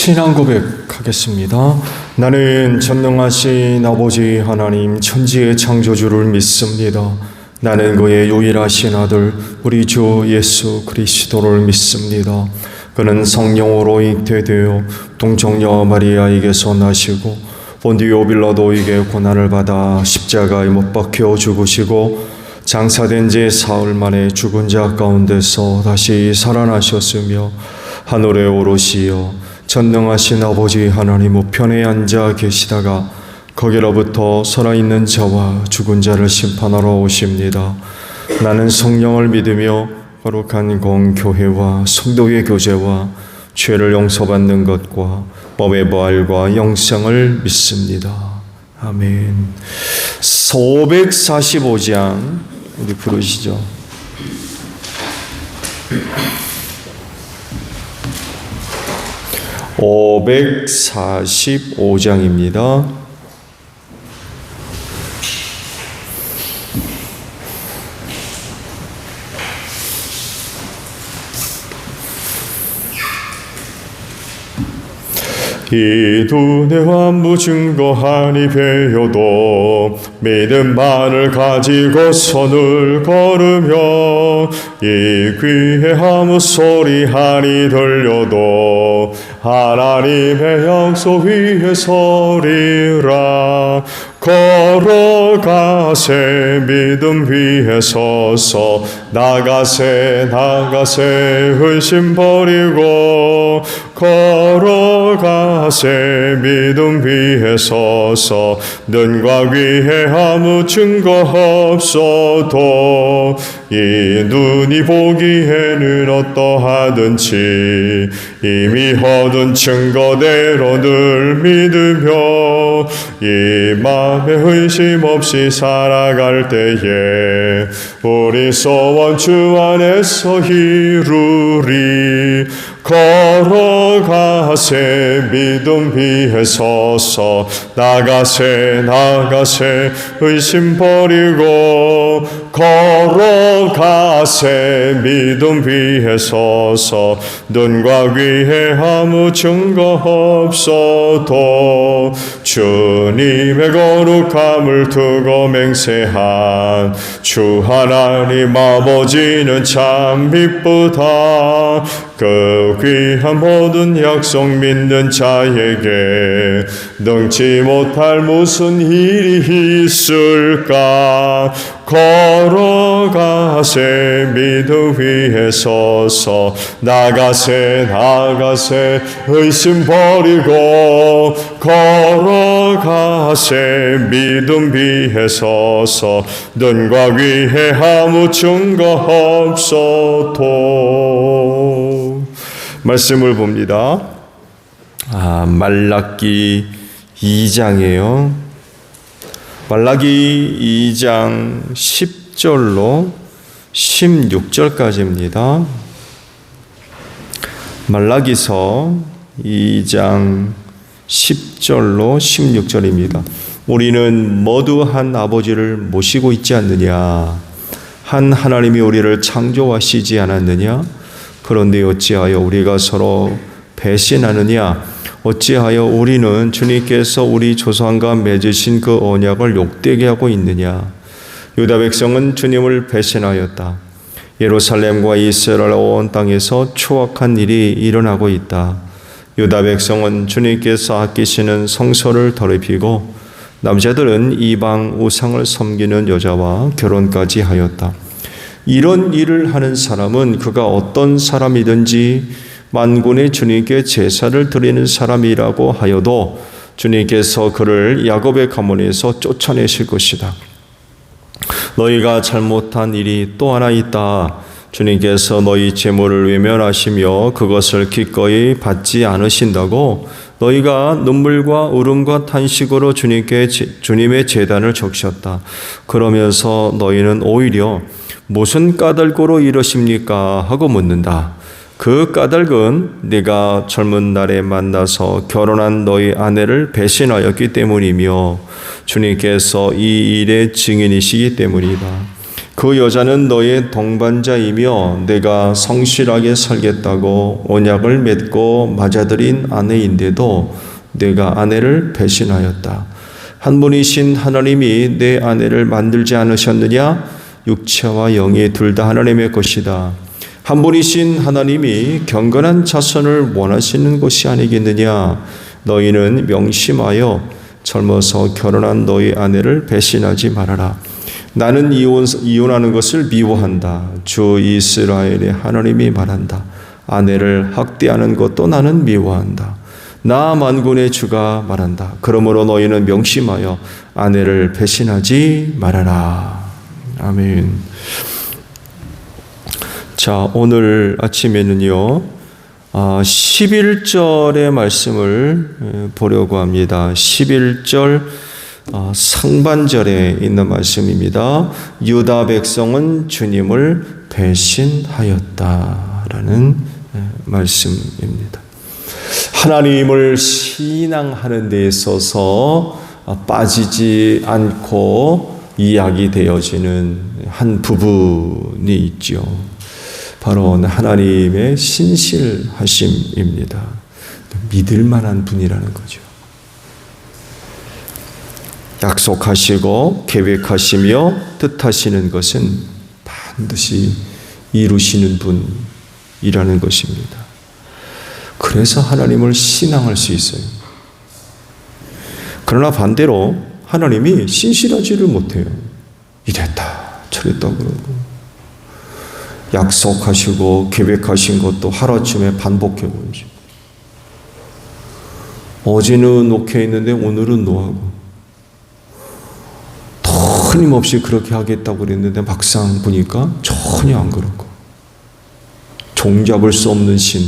신앙 고백하겠습니다. 나는 전능하신 아버지 하나님 천지의 창조주를 믿습니다. 나는 그의 유일하신 아들 우리 주 예수 그리스도를 믿습니다. 그는 성령으로 잉태되어 동정녀 마리아에게서 나시고 본디오 빌라도에게 고난을 받아 십자가에 못 박혀 죽으시고 장사된 지 사흘 만에 죽은 자 가운데서 다시 살아나셨으며 하늘에 오르시어 전능하신 아버지 하나님 우편에 앉아 계시다가 거기로부터 살아있는 자와 죽은 자를 심판하러 오십니다. 나는 성령을 믿으며 거룩한 공교회와 성도의 교제와 죄를 용서받는 것과 법의 부활과 영생을 믿습니다. 아멘. 545장 우리 부르시죠. 545장입니다. 이 두뇌 환부 증거하니 배여도 믿음만을 가지고 선을 걸으며 이 귀에 아무 소리 하니 들려도 하나님의 약속 위에 서리라. 걸어가세 믿음 위에 서서 나가세 의심 버리고 걸어가세 믿음 위에 서서 눈과 귀에 아무 증거 없어도 이 눈이 보기에는 어떠하든지 이미 얻은 증거대로 늘 믿으며 이 맘에 의심 없이 살아갈 때에 우리 소원 주 안에서 이루리. 걸어가세 믿음 위에 서서 나가세 의심 버리고 걸어가세 믿음 위에 서서 눈과 귀에 아무 증거 없어도 주님의 거룩함을 두고 맹세한 주 하나님 아버지는 참 미쁘다. 그 귀한 모든 약속 믿는 자에게 능치 못할 무슨 일이 있을까. 걸어가세 믿음 위에 서서 나가세 의심 버리고 걸어가세 믿음 위에 서서 눈과 귀에 아무 증거 없어도. 말씀을 봅니다. 말라기 2장이에요. 말라기 2장 10절로 16절까지입니다. 말라기서 2장 10절로 16절입니다. 우리는 모두 한 아버지를 모시고 있지 않느냐? 한 하나님이 우리를 창조하시지 않았느냐? 그런데 어찌하여 우리가 서로 배신하느냐? 어찌하여 우리는 주님께서 우리 조상과 맺으신 그 언약을 욕되게 하고 있느냐? 유다 백성은 주님을 배신하였다. 예루살렘과 이스라엘 온 땅에서 추악한 일이 일어나고 있다. 유다 백성은 주님께서 아끼시는 성소를 더럽히고 남자들은 이방 우상을 섬기는 여자와 결혼까지 하였다. 이런 일을 하는 사람은 그가 어떤 사람이든지 만군의 주님께 제사를 드리는 사람이라고 하여도 주님께서 그를 야곱의 가문에서 쫓아내실 것이다. 너희가 잘못한 일이 또 하나 있다. 주님께서 너희 재물을 외면하시며 그것을 기꺼이 받지 않으신다고 너희가 눈물과 울음과 탄식으로 주님의 제단을 적셨다. 그러면서 너희는 오히려 무슨 까닭으로 이러십니까? 하고 묻는다. 그 까닭은 네가 젊은 날에 만나서 결혼한 너희 아내를 배신하였기 때문이며 주님께서 이 일의 증인이시기 때문이다. 그 여자는 너의 동반자이며 내가 성실하게 살겠다고 언약을 맺고 맞아들인 아내인데도 내가 아내를 배신하였다. 한 분이신 하나님이 내 아내를 만들지 않으셨느냐? 육체와 영이 둘 다 하나님의 것이다. 한 분이신 하나님이 경건한 자손을 원하시는 것이 아니겠느냐? 너희는 명심하여 젊어서 결혼한 너희 아내를 배신하지 말아라. 나는 이혼하는 것을 미워한다. 주 이스라엘의 하나님이 말한다. 아내를 학대하는 것도 나는 미워한다. 나 만군의 주가 말한다. 그러므로 너희는 명심하여 아내를 배신하지 말아라. 아멘. 자, 오늘 아침에는요, 11절의 말씀을 보려고 합니다. 11절 상반절에 있는 말씀입니다. 유다 백성은 주님을 배신하였다라는 말씀입니다. 하나님을 신앙하는 데 있어서 빠지지 않고 이야기되어지는 한 부분이 있죠. 바로 하나님의 신실하심입니다. 믿을 만한 분이라는 거죠. 약속하시고 계획하시며 뜻하시는 것은 반드시 이루시는 분이라는 것입니다. 그래서 하나님을 신앙할 수 있어요. 그러나 반대로 하나님이 신실하지를 못해요. 이랬다 저랬다 그러고 약속하시고 계획하신 것도 하루아침에 반복해버리죠. 어제는 오케이 했는데 오늘은 노하고 끊임없이 그렇게 하겠다고 그랬는데 막상 보니까 전혀 안 그렇고 종잡을 수 없는 신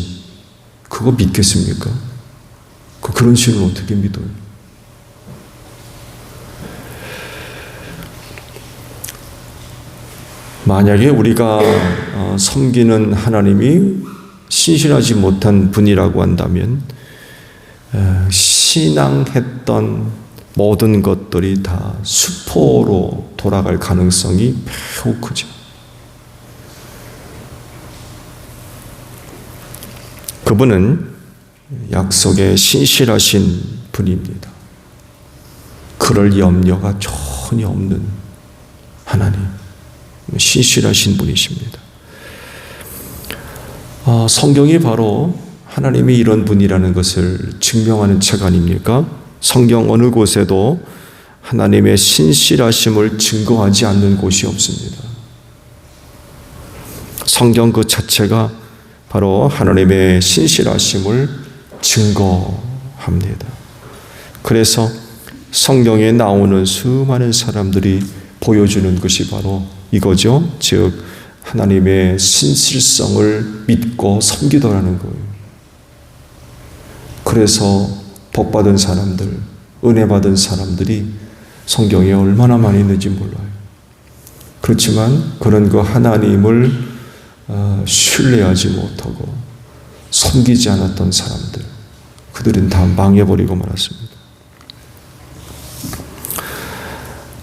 그거 믿겠습니까? 그런 신을 어떻게 믿어요? 만약에 우리가 섬기는 하나님이 신실하지 못한 분이라고 한다면 신앙했던 모든 것들이 다 수포로 돌아갈 가능성이 매우 크죠. 그분은 약속에 신실하신 분입니다. 그럴 염려가 전혀 없는 하나님, 신실하신 분이십니다. 성경이 바로 하나님이 이런 분이라는 것을 증명하는 책 아닙니까? 성경 어느 곳에도 하나님의 신실하심을 증거하지 않는 곳이 없습니다. 성경 그 자체가 바로 하나님의 신실하심을 증거합니다. 그래서 성경에 나오는 수많은 사람들이 보여주는 것이 바로 이거죠. 즉 하나님의 신실성을 믿고 섬기더라는 거예요. 그래서 복받은 사람들, 은혜 받은 사람들이 성경에 얼마나 많이 있는지 몰라요. 그렇지만 그런 그 하나님을 신뢰하지 못하고 섬기지 않았던 사람들, 그들은 다 망해버리고 말았습니다.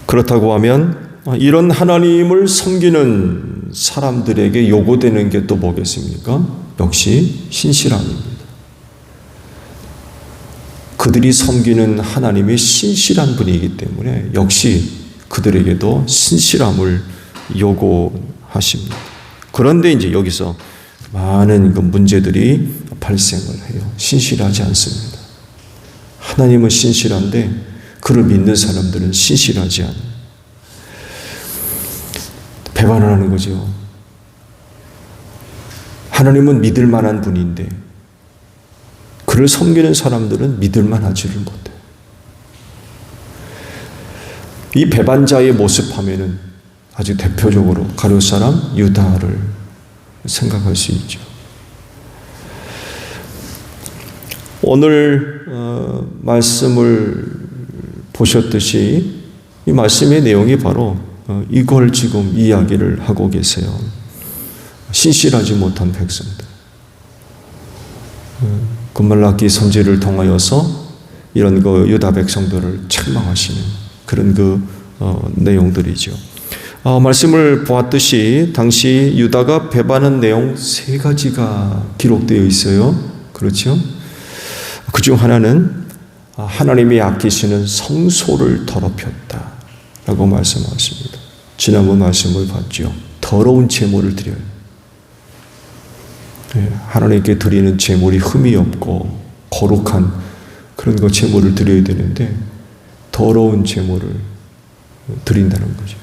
그렇다고 하면 이런 하나님을 섬기는 사람들에게 요구되는 게 또 뭐겠습니까? 역시 신실함입니다. 그들이 섬기는 하나님이 신실한 분이기 때문에 역시 그들에게도 신실함을 요구하십니다. 그런데 이제 여기서 많은 그 문제들이 발생을 해요. 신실하지 않습니다. 하나님은 신실한데 그를 믿는 사람들은 신실하지 않아요. 배반을 하는 거죠. 하나님은 믿을 만한 분인데 그를 섬기는 사람들은 믿을만 하지를 못해요. 이 배반자의 모습 하면은 아주 대표적으로 가룟 사람 유다를 생각할 수 있죠. 오늘 말씀을 보셨듯이 이 말씀의 내용이 바로 이걸 지금 이야기를 하고 계세요. 신실하지 못한 백성들. 그 말라기 선지를 통하여서 이런 그 유다 백성들을 책망하시는 그런 그 내용들이죠. 말씀을 보았듯이 당시 유다가 배반한 내용 3가지가 기록되어 있어요. 그렇죠? 그중 하나는 하나님이 아끼시는 성소를 더럽혔다 라고 말씀하십니다. 지난번 말씀을 봤죠. 더러운 제물을 드려요. 하나님께 드리는 제물이 흠이 없고 거룩한 그런 거 제물을 드려야 되는데 더러운 제물을 드린다는 거죠.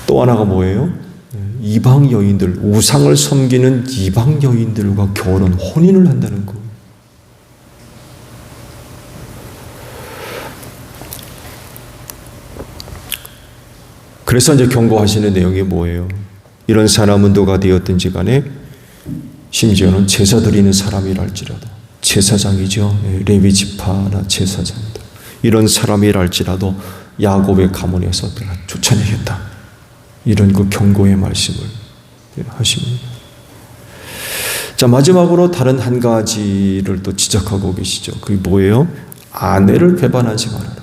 또 하나가 뭐예요? 이방 여인들, 우상을 섬기는 이방 여인들과 혼인을 한다는 거. 그래서 이제 경고하시는 내용이 뭐예요? 이런 사람은 누가 되었든지 간에 심지어는 제사 드리는 사람이랄지라도 제사장이죠. 레위 지파나 제사장들. 이런 사람이랄지라도 야곱의 가문에서 내가 쫓아내겠다. 이런 그 경고의 말씀을 하십니다. 자, 마지막으로 다른 한 가지를 또 지적하고 계시죠. 그게 뭐예요? 아내를 배반하지 말아라.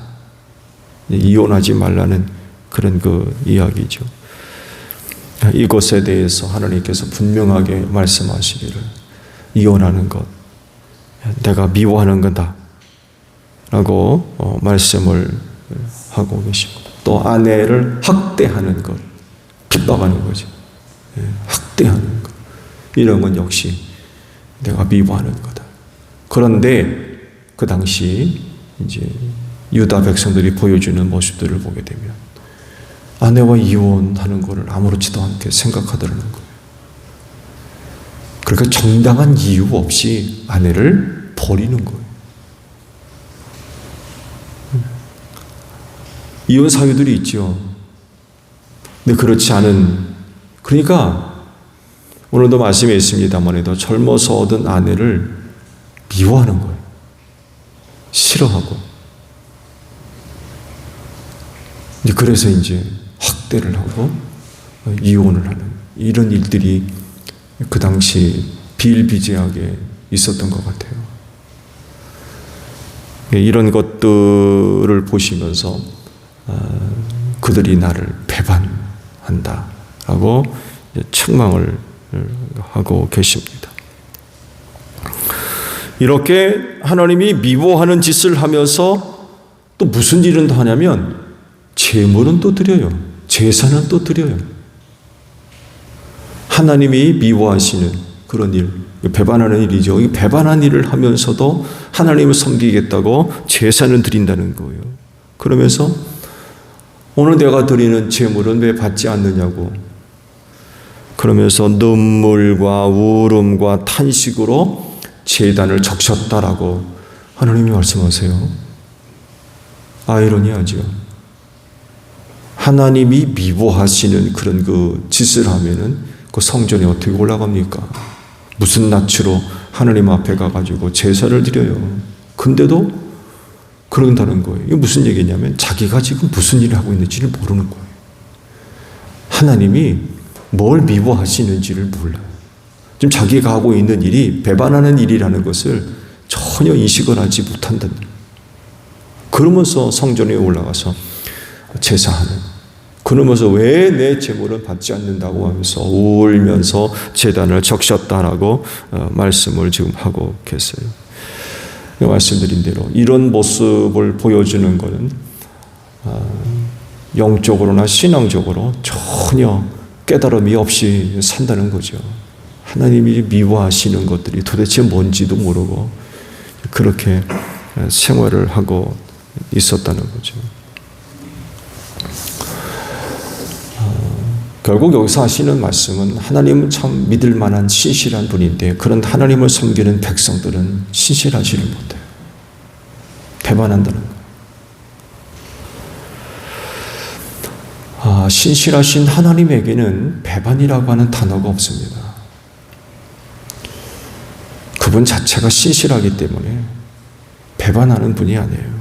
이혼하지 말라는 그런 그 이야기죠. 이것에 대해서 하나님께서 분명하게 말씀하시기를 이혼하는 것, 내가 미워하는 거다 라고 말씀을 하고 계십니다. 또 아내를 학대하는 것, 핍박하는 거죠. 학대하는 것, 이런 건 역시 내가 미워하는 거다. 그런데 그 당시 이제 유다 백성들이 보여주는 모습들을 보게 되면 아내와 이혼하는 것을 아무렇지도 않게 생각하더라는 거예요. 그러니까 정당한 이유 없이 아내를 버리는 거예요. 이혼 사유들이 있죠. 근데 그렇지 않은, 그러니까 오늘도 말씀에 있습니다만에도 젊어서 얻은 아내를 미워하는 거예요. 싫어하고. 그래서 이제 학대를 하고 이혼을 하는 이런 일들이 그 당시 비일비재하게 있었던 것 같아요. 이런 것들을 보시면서 그들이 나를 배반한다라고 책망을 하고 계십니다. 이렇게 하나님이 미워하는 짓을 하면서 또 무슨 일을 하냐면 제물은 또 드려요. 제사는 또 드려요. 하나님이 미워하시는 그런 일, 배반하는 일이죠. 이 배반한 일을 하면서도 하나님을 섬기겠다고 제사는 드린다는 거예요. 그러면서 오늘 내가 드리는 제물은 왜 받지 않느냐고. 그러면서 눈물과 울음과 탄식으로 제단을 적셨다라고 하나님이 말씀하세요. 아이러니하죠. 하나님이 미워하시는 그런 그 짓을 하면은 그 성전에 어떻게 올라갑니까? 무슨 낯으로 하나님 앞에 가가지고 제사를 드려요. 근데도 그런다는 거예요. 이게 무슨 얘기냐면 자기가 지금 무슨 일을 하고 있는지를 모르는 거예요. 하나님이 뭘 미워하시는지를 몰라요. 지금 자기가 하고 있는 일이 배반하는 일이라는 것을 전혀 인식을 하지 못한다는 거예요. 그러면서 성전에 올라가서 제사하는. 그러면서 왜 내 제물은 받지 않는다고 하면서 울면서 제단을 적셨다라고 말씀을 지금 하고 계세요. 말씀드린 대로 이런 모습을 보여주는 것은 영적으로나 신앙적으로 전혀 깨달음이 없이 산다는 거죠. 하나님이 미워하시는 것들이 도대체 뭔지도 모르고 그렇게 생활을 하고 있었다는 거죠. 결국 여기서 하시는 말씀은 하나님은 참 믿을 만한 신실한 분인데 그런 하나님을 섬기는 백성들은 신실하지를 못해요. 배반한다는 거예요. 신실하신 하나님에게는 배반이라고 하는 단어가 없습니다. 그분 자체가 신실하기 때문에 배반하는 분이 아니에요.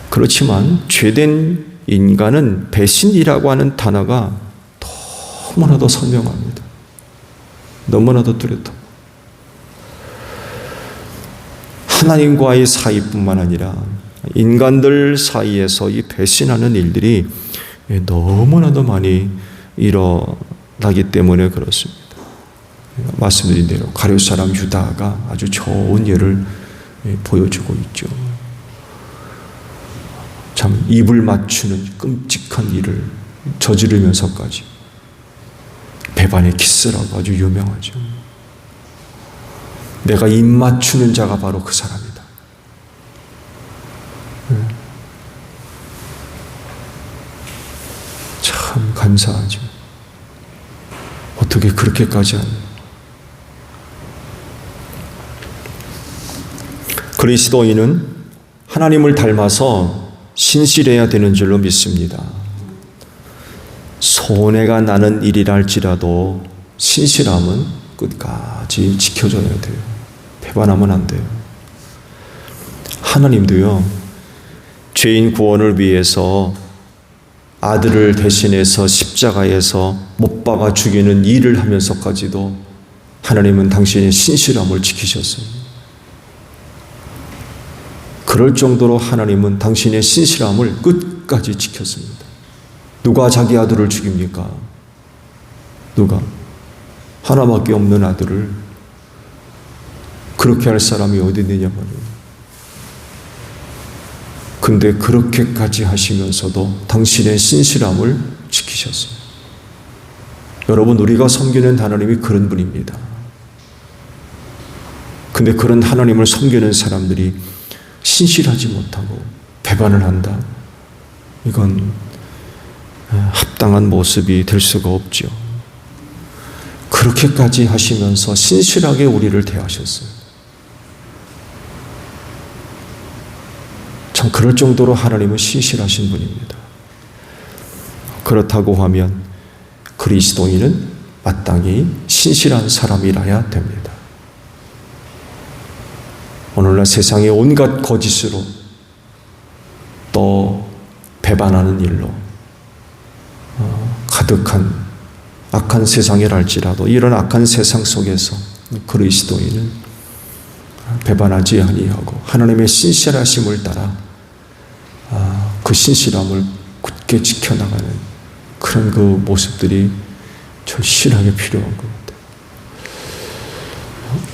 그렇지만 죄된 인간은 배신이라고 하는 단어가 너무나도 선명합니다. 너무나도 뚜렷합니다. 하나님과의 사이뿐만 아니라 인간들 사이에서 이 배신하는 일들이 너무나도 많이 일어나기 때문에 그렇습니다. 말씀드린 대로 가룟 사람 유다가 아주 좋은 예를 보여주고 있죠. 참 입을 맞추는 끔찍한 일을 저지르면서까지 배반의 키스라고 아주 유명하죠. 내가 입 맞추는 자가 바로 그 사람이다. 참 감사하죠. 어떻게 그렇게까지 하는? 그리스도인은 하나님을 닮아서 신실해야 되는 줄로 믿습니다. 손해가 나는 일이라 할지라도 신실함은 끝까지 지켜줘야 돼요. 배반하면 안 돼요. 하나님도요, 죄인 구원을 위해서 아들을 대신해서 십자가에서 못 박아 죽이는 일을 하면서까지도 하나님은 당신의 신실함을 지키셨어요. 그럴 정도로 하나님은 당신의 신실함을 끝까지 지켰습니다. 누가 자기 아들을 죽입니까? 누가? 하나밖에 없는 아들을 그렇게 할 사람이 어디 있느냐 말이에요. 근데 그렇게까지 하시면서도 당신의 신실함을 지키셨어요. 여러분, 우리가 섬기는 하나님이 그런 분입니다. 근데 그런 하나님을 섬기는 사람들이 신실하지 못하고 배반을 한다. 이건 합당한 모습이 될 수가 없죠. 그렇게까지 하시면서 신실하게 우리를 대하셨어요. 참 그럴 정도로 하나님은 신실하신 분입니다. 그렇다고 하면 그리스도인은 마땅히 신실한 사람이라야 됩니다. 오늘날 세상의 온갖 거짓으로 또 배반하는 일로 가득한 악한 세상이랄지라도 이런 악한 세상 속에서 그리스도인은 배반하지 아니하고 하나님의 신실하심을 따라 그 신실함을 굳게 지켜나가는 그런 그 모습들이 절실하게 필요한 것 같아요.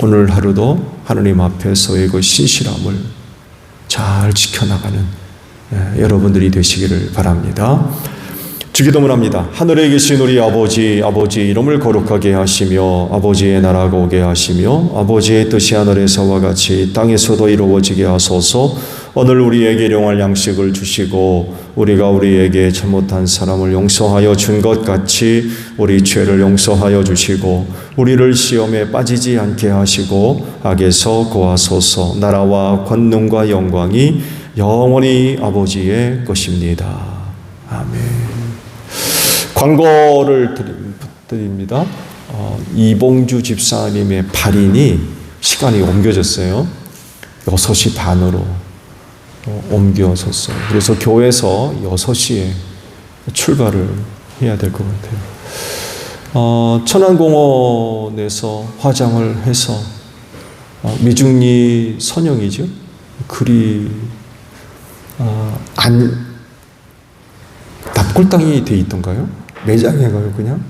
오늘 하루도 하나님 앞에서의 그 신실함을 잘 지켜나가는 여러분들이 되시기를 바랍니다. 주기도문 합니다. 하늘에 계신 우리 아버지, 아버지 이름을 거룩하게 하시며 아버지의 나라가 오게 하시며 아버지의 뜻이 하늘에서와 같이 땅에서도 이루어지게 하소서. 오늘 우리에게 일용할 양식을 주시고 우리가 우리에게 잘못한 사람을 용서하여 준 것 같이 우리 죄를 용서하여 주시고 우리를 시험에 빠지지 않게 하시고 악에서 구하소서. 나라와 권능과 영광이 영원히 아버지의 것입니다. 아멘. 광고를 드립니다. 이봉주 집사님의 발인이 시간이 옮겨졌어요. 6시 반으로 옮겨졌어요. 그래서 교회에서 6시에 출발을 해야 될 것 같아요. 천안공원에서 화장을 해서 미중리 선영이죠. 글이 납골당이 돼 있던가요? 매장에가요 그냥?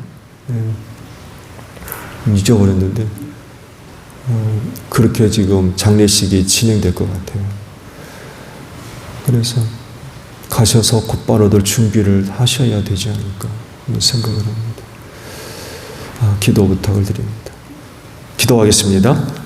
잊어버렸는데 그렇게 지금 장례식이 진행될 것 같아요. 그래서 가셔서 곧바로들 준비를 하셔야 되지 않을까 생각을 합니다. 기도 부탁을 드립니다. 기도하겠습니다.